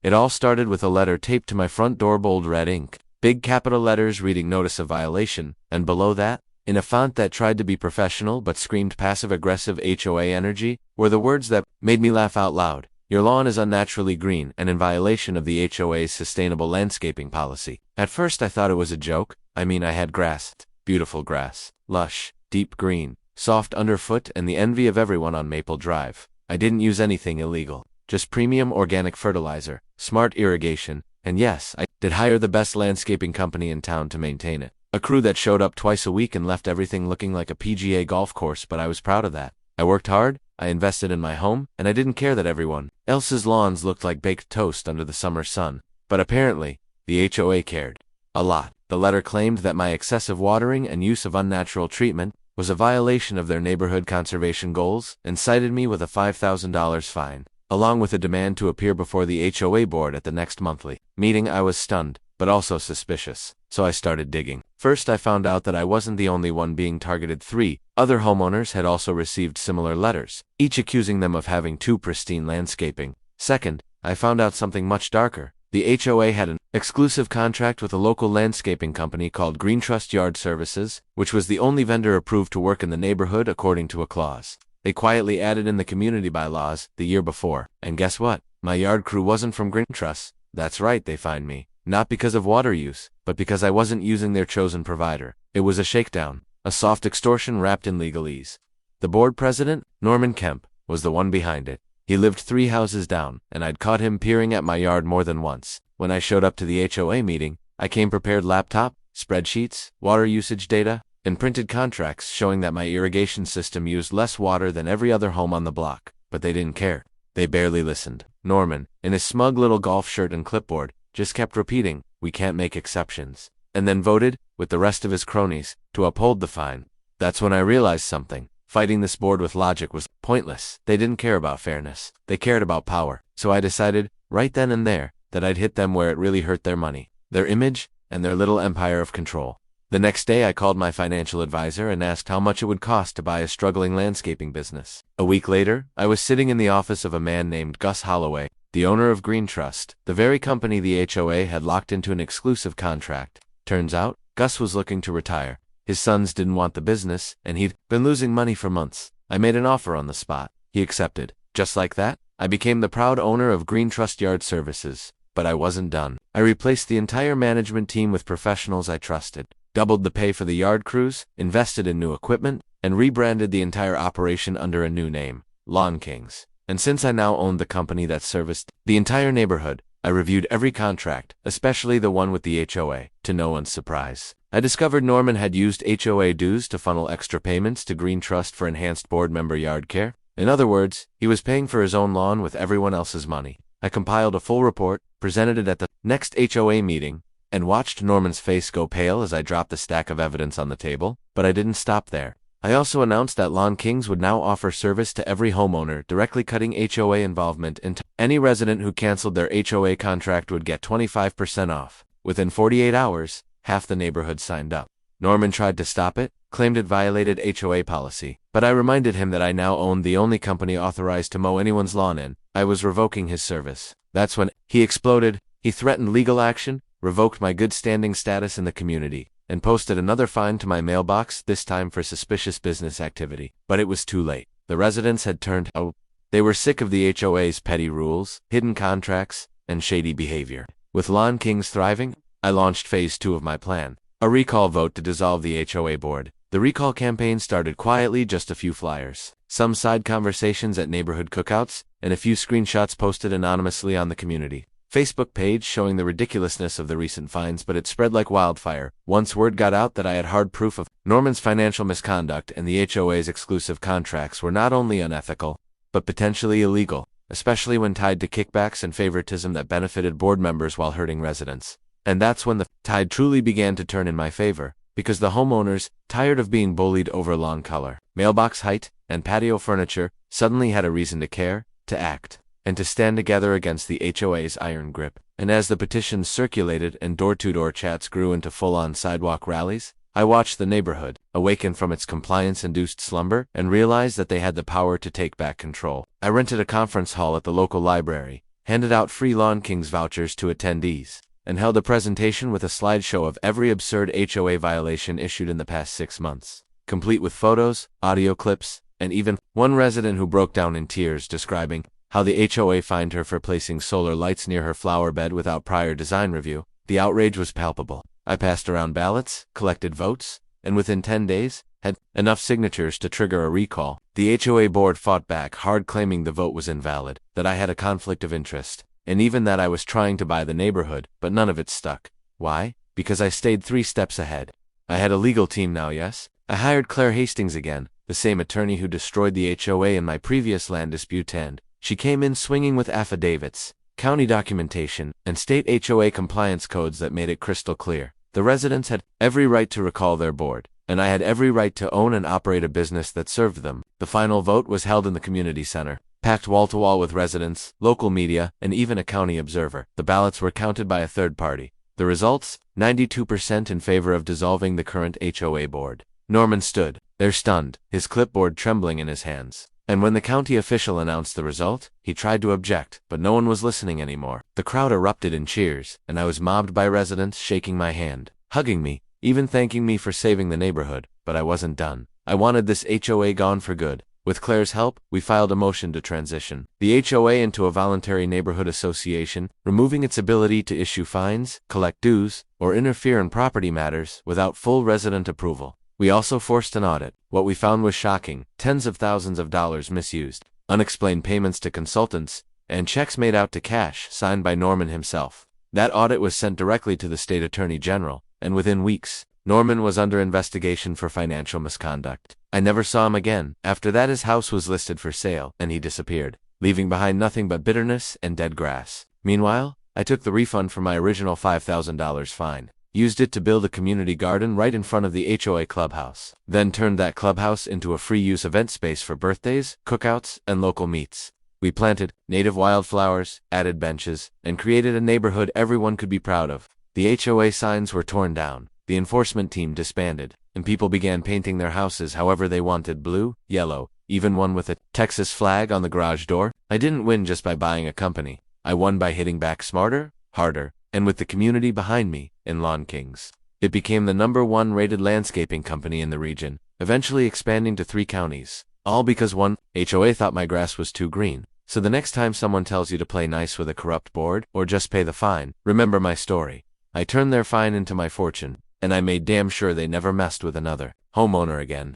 It all started with a letter taped to my front door, bold red ink, big capital letters reading "Notice of Violation," and below that, in a font that tried to be professional but screamed passive-aggressive HOA energy, were the words that made me laugh out loud. "Your lawn is unnaturally green and in violation of the HOA's sustainable landscaping policy." At first I thought it was a joke. I mean, I had grass, beautiful grass, lush, deep green, soft underfoot, and the envy of everyone on Maple Drive. I didn't use anything illegal, just premium organic fertilizer, smart irrigation, and yes, I did hire the best landscaping company in town to maintain it. A crew that showed up twice a week and left everything looking like a PGA golf course, but I was proud of that. I worked hard, I invested in my home, and I didn't care that everyone else's lawns looked like baked toast under the summer sun. But apparently, the HOA cared. A lot. The letter claimed that my excessive watering and use of unnatural treatment was a violation of their neighborhood conservation goals and cited me with a $5,000 fine, along with a demand to appear before the HOA board at the next monthly meeting. I was stunned, but also suspicious, so I started digging. First, I found out that I wasn't the only one being targeted. 3 other homeowners had also received similar letters, each accusing them of having too pristine landscaping. Second, I found out something much darker. The HOA had an exclusive contract with a local landscaping company called Green Trust Yard Services, which was the only vendor approved to work in the neighborhood according to a clause they quietly added in the community bylaws the year before. And guess what? My yard crew wasn't from Green Trust. That's right, they fined me. Not because of water use, but because I wasn't using their chosen provider. It was a shakedown, a soft extortion wrapped in legalese. The board president, Norman Kemp, was the one behind it. He lived 3 houses down, and I'd caught him peering at my yard more than once. When I showed up to the HOA meeting, I came prepared: laptop, spreadsheets, water usage data, and printed contracts showing that my irrigation system used less water than every other home on the block. But they didn't care. They barely listened. Norman, in his smug little golf shirt and clipboard, just kept repeating, "We can't make exceptions," and then voted, with the rest of his cronies, to uphold the fine. That's when I realized something. Fighting this board with logic was pointless. They didn't care about fairness. They cared about power. So I decided, right then and there, that I'd hit them where it really hurt: their money, their image, and their little empire of control. The next day I called my financial advisor and asked how much it would cost to buy a struggling landscaping business. A week later, I was sitting in the office of a man named Gus Holloway, the owner of Green Trust, the very company the HOA had locked into an exclusive contract. Turns out, Gus was looking to retire. His sons didn't want the business, and he'd been losing money for months. I made an offer on the spot. He accepted. Just like that, I became the proud owner of Green Trust Yard Services. But I wasn't done. I replaced the entire management team with professionals I trusted, doubled the pay for the yard crews, invested in new equipment, and rebranded the entire operation under a new name, Lawn Kings. And since I now owned the company that serviced the entire neighborhood, I reviewed every contract, especially the one with the HOA. To no one's surprise, I discovered Norman had used HOA dues to funnel extra payments to Green Trust for enhanced board member yard care. In other words, he was paying for his own lawn with everyone else's money. I compiled a full report, presented it at the next HOA meeting, and watched Norman's face go pale as I dropped the stack of evidence on the table. But I didn't stop there. I also announced that Lawn Kings would now offer service to every homeowner, directly cutting HOA involvement into any resident who canceled their HOA contract would get 25% off. Within 48 hours, half the neighborhood signed up. Norman tried to stop it, claimed it violated HOA policy, but I reminded him that I now owned the only company authorized to mow anyone's lawn, and I was revoking his service. That's when he exploded. He threatened legal action, revoked my good standing status in the community, and posted another fine to my mailbox, this time for suspicious business activity. But it was too late. The residents had turned out. They were sick of the HOA's petty rules, hidden contracts, and shady behavior. With Lawn Kings thriving, I launched phase 2 of my plan, a recall vote to dissolve the HOA board. The recall campaign started quietly: just a few flyers, some side conversations at neighborhood cookouts, and a few screenshots posted anonymously on the community Facebook page showing the ridiculousness of the recent fines. But it spread like wildfire. Once word got out that I had hard proof of Norman's financial misconduct and the HOA's exclusive contracts were not only unethical, but potentially illegal, especially when tied to kickbacks and favoritism that benefited board members while hurting residents. And that's when the tide truly began to turn in my favor, because the homeowners, tired of being bullied over lawn color, mailbox height, and patio furniture, suddenly had a reason to care, to act, and to stand together against the HOA's iron grip. And as the petitions circulated and door-to-door chats grew into full-on sidewalk rallies, I watched the neighborhood awaken from its compliance-induced slumber and realized that they had the power to take back control. I rented a conference hall at the local library, handed out free Lawn Kings vouchers to attendees, and held a presentation with a slideshow of every absurd HOA violation issued in the past 6 months, complete with photos, audio clips, and even one resident who broke down in tears describing how the HOA fined her for placing solar lights near her flower bed without prior design review. The outrage was palpable. I passed around ballots, collected votes, and within 10 days, had enough signatures to trigger a recall. The HOA board fought back hard, claiming the vote was invalid, that I had a conflict of interest, and even that I was trying to buy the neighborhood, but none of it stuck. Why? Because I stayed 3 steps ahead. I had a legal team now, yes? I hired Claire Hastings again, the same attorney who destroyed the HOA in my previous land dispute, and she came in swinging with affidavits, county documentation, and state HOA compliance codes that made it crystal clear. The residents had every right to recall their board, and I had every right to own and operate a business that served them. The final vote was held in the community center, packed wall-to-wall with residents, local media, and even a county observer. The ballots were counted by a third party. The results? 92% in favor of dissolving the current HOA board. Norman stood there stunned, his clipboard trembling in his hands. And when the county official announced the result, he tried to object, but no one was listening anymore. The crowd erupted in cheers, and I was mobbed by residents shaking my hand, hugging me, even thanking me for saving the neighborhood. But I wasn't done. I wanted this HOA gone for good. With Claire's help, we filed a motion to transition the HOA into a voluntary neighborhood association, removing its ability to issue fines, collect dues, or interfere in property matters without full resident approval. We also forced an audit. What we found was shocking: tens of thousands of dollars misused, unexplained payments to consultants, and checks made out to cash signed by Norman himself. That audit was sent directly to the state attorney general, and within weeks, Norman was under investigation for financial misconduct. I never saw him again. After that, his house was listed for sale, and he disappeared, leaving behind nothing but bitterness and dead grass. Meanwhile, I took the refund from my original $5,000 fine, used it to build a community garden right in front of the HOA clubhouse, then turned that clubhouse into a free-use event space for birthdays, cookouts, and local meets. We planted native wildflowers, added benches, and created a neighborhood everyone could be proud of. The HOA signs were torn down, the enforcement team disbanded, and people began painting their houses however they wanted: blue, yellow, even one with a Texas flag on the garage door. I didn't win just by buying a company. I won by hitting back smarter, harder, and with the community behind me, in Lawn Kings. It became the #1 rated landscaping company in the region, eventually expanding to 3 counties. All because one HOA thought my grass was too green. So the next time someone tells you to play nice with a corrupt board, or just pay the fine, remember my story. I turned their fine into my fortune, and I made damn sure they never messed with another homeowner again.